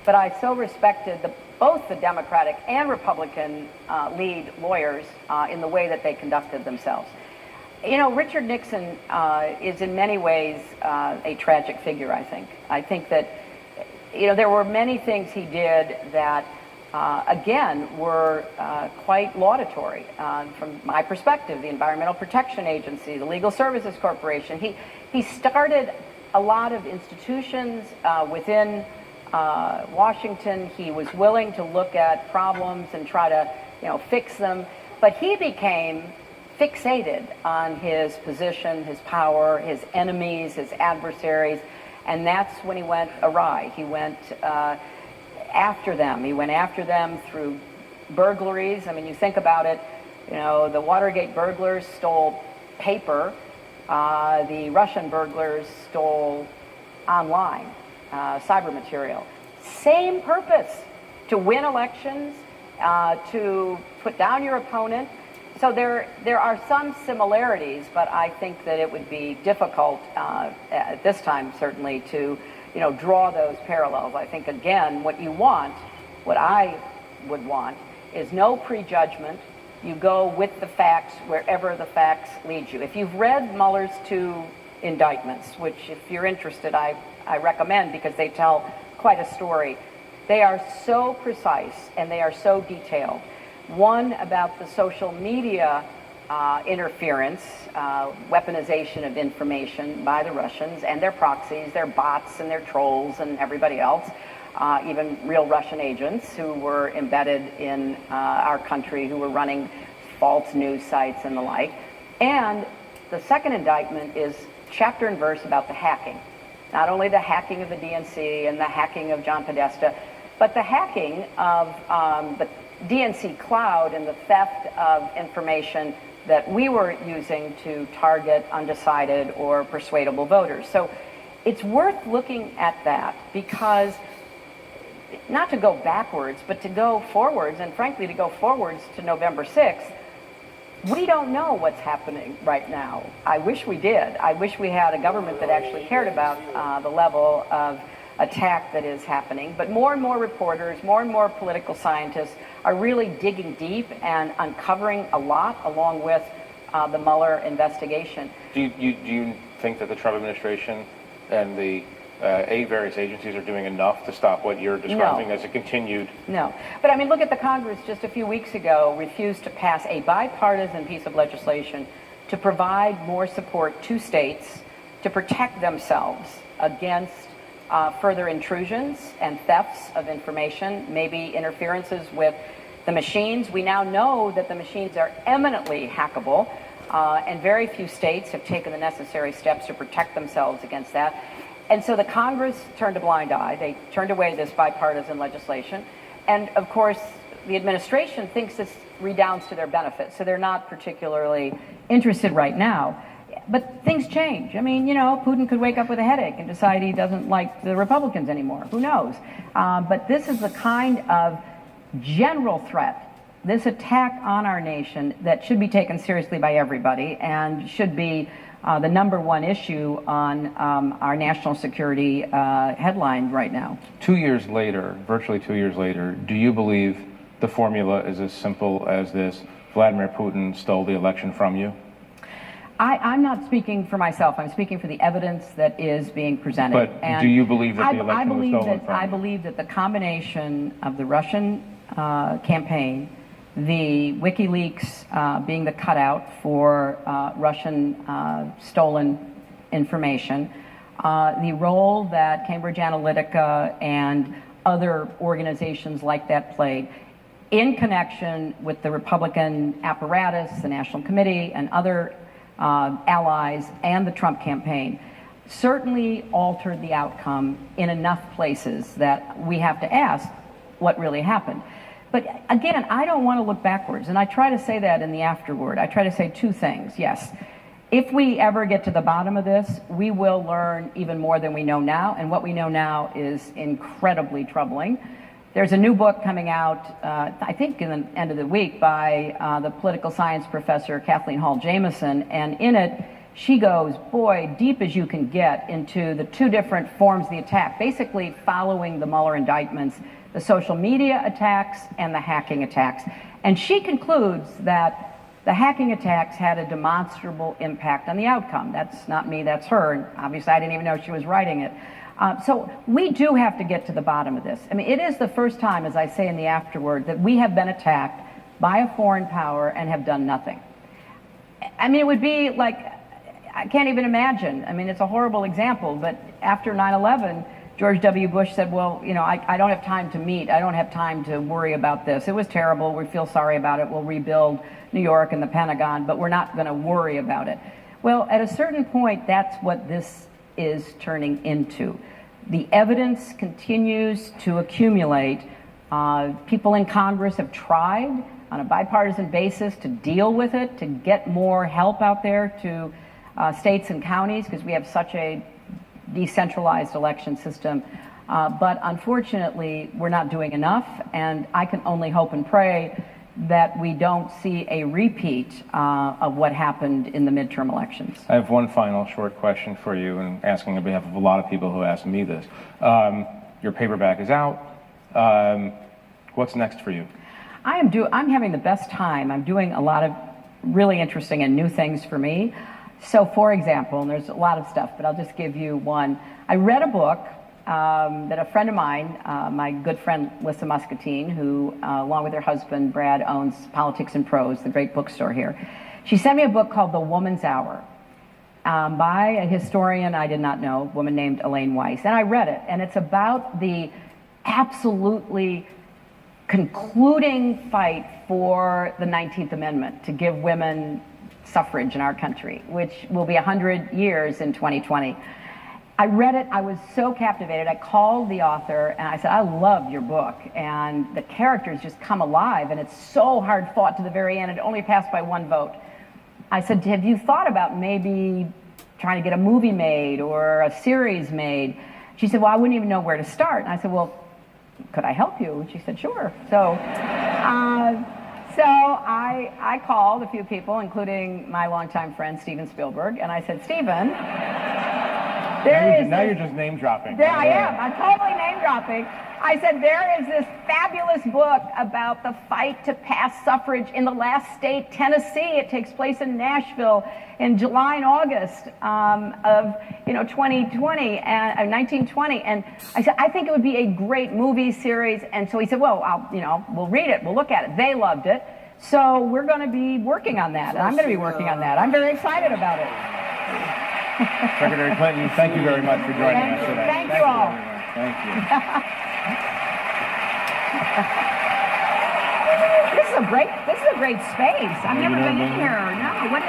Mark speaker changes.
Speaker 1: but I so respected both the Democratic and Republican lead lawyers in the way that they conducted themselves. You know, Richard Nixon is in many ways a tragic figure, I think. I think that, you know, there were many things he did that, again, were quite laudatory from my perspective. The Environmental Protection Agency, the Legal Services Corporation. He started a lot of institutions within Washington. He was willing to look at problems and try to, you know, fix them. But he became fixated on his position, his power, his enemies, his adversaries, and that's when he went awry. He went after them. He went after them through burglaries. I mean, you think about it, you know, the Watergate burglars stole paper. The Russian burglars stole online cyber material. Same purpose, to win elections, to put down your opponent. So there are some similarities, but I think that it would be difficult at this time, certainly, to, you know, draw those parallels. I think, again, what I would want, is no prejudgment. You go with the facts wherever the facts lead you. If you've read Mueller's 2 indictments, which if you're interested, I recommend, because they tell quite a story. They are so precise and they are so detailed. One about the social media interference, weaponization of information by the Russians and their proxies, their bots and their trolls and everybody else, even real Russian agents who were embedded in our country, who were running false news sites and the like. And the second indictment is chapter and verse about the hacking. Not only the hacking of the DNC and the hacking of John Podesta, but the hacking of the DNC cloud and the theft of information that we were using to target undecided or persuadable voters. So it's worth looking at that, because not to go backwards, but to go forwards, and frankly to go forwards to November 6th, we don't know what's happening right now. I wish we did. I wish we had a government that actually cared about the level of attack that is happening. But more and more reporters, more and more political scientists are really digging deep and uncovering a lot, along with the Mueller investigation.
Speaker 2: Do you think that the Trump administration and the various agencies are doing enough to stop what you're describing as a continued?
Speaker 1: No. But I mean, look at the Congress just a few weeks ago refused to pass a bipartisan piece of legislation to provide more support to states to protect themselves against further intrusions and thefts of information, maybe interferences with the machines. We now know that the machines are eminently hackable, and very few states have taken the necessary steps to protect themselves against that. And so the Congress turned a blind eye. They turned away this bipartisan legislation. And of course, the administration thinks this redounds to their benefit, so they're not particularly interested right now. But things change. I mean, you know, Putin could wake up with a headache and decide he doesn't like the Republicans anymore. Who knows? But this is the kind of general threat, this attack on our nation, that should be taken seriously by everybody and should be the number one issue on our national security headline right now.
Speaker 2: 2 years later, virtually 2 years later, do you believe the formula is as simple as this: Vladimir Putin stole the election from you?
Speaker 1: I'm not speaking for myself. I'm speaking for the evidence that is being presented.
Speaker 2: But
Speaker 1: and
Speaker 2: do you believe that the election was stolen from you?
Speaker 1: I believe that the combination of the Russian campaign, the WikiLeaks being the cutout for Russian stolen information, the role that Cambridge Analytica and other organizations like that played in connection with the Republican apparatus, the National Committee, and other allies, and the Trump campaign, certainly altered the outcome in enough places that we have to ask what really happened. But again, I don't want to look backwards, and I try to say that in the afterword. I try to say two things. Yes, if we ever get to the bottom of this, we will learn even more than we know now, and what we know now is incredibly troubling. There's a new book coming out, I think in the end of the week, by the political science professor Kathleen Hall Jamieson, and in it she goes, boy, deep as you can get into the two different forms of the attack, basically following the Mueller indictments, the social media attacks and the hacking attacks. And she concludes that the hacking attacks had a demonstrable impact on the outcome. That's not me, that's her. And obviously, I didn't even know she was writing it. So we do have to get to the bottom of this. I mean, it is the first time, as I say in the afterword, that we have been attacked by a foreign power and have done nothing. I mean, it would be like, I can't even imagine. I mean, it's a horrible example, but after 9/11, George W. Bush said, well, you know, I don't have time to meet. I don't have time to worry about this. It was terrible. We feel sorry about it. We'll rebuild New York and the Pentagon, but we're not going to worry about it. Well, at a certain point, that's what this is turning into. The evidence continues to accumulate. People in Congress have tried on a bipartisan basis to deal with it, to get more help out there to states and counties, because we have such a decentralized election system. But unfortunately, we're not doing enough, and I can only hope and pray that we don't see a repeat of what happened in the midterm elections.
Speaker 2: I have one final short question for you, and asking on behalf of a lot of people who asked me this. Your paperback is out. What's next for you?
Speaker 1: I'm having the best time. I'm doing a lot of really interesting and new things for me. So, for example, and there's a lot of stuff, but I'll just give you one. I read a book that a friend of mine, my good friend Lissa Muscatine, who, along with her husband Brad, owns Politics and Prose, the great bookstore here. She sent me a book called The Woman's Hour by a historian I did not know, a woman named Elaine Weiss. And I read it, and it's about the absolutely concluding fight for the 19th Amendment to give women suffrage in our country, which will be 100 years in 2020. I read it, I was so captivated. I called the author and I said, I loved your book, and the characters just come alive, and it's so hard fought to the very end. It only passed by one vote. I said, have you thought about maybe trying to get a movie made or a series made? She said, well, I wouldn't even know where to start. And I said, well, could I help you? And she said, sure. So I called a few people, including my longtime friend, Steven Spielberg, and I said, Steven,
Speaker 2: now you're just name dropping.
Speaker 1: There I am. I'm totally name dropping. I said, there is this fabulous book about the fight to pass suffrage in the last state, Tennessee. It takes place in Nashville in July and August of 2020 and 1920. And I said, I think it would be a great movie series. And so he said, well, we'll read it, we'll look at it. They loved it. So we're going to be working on that, and I'm going to be working on that. I'm very excited about it.
Speaker 2: Secretary Clinton, thank you very much for joining us today.
Speaker 1: Thank you all.
Speaker 2: Thank you.
Speaker 1: This is a great space. I've never been in here. No, what?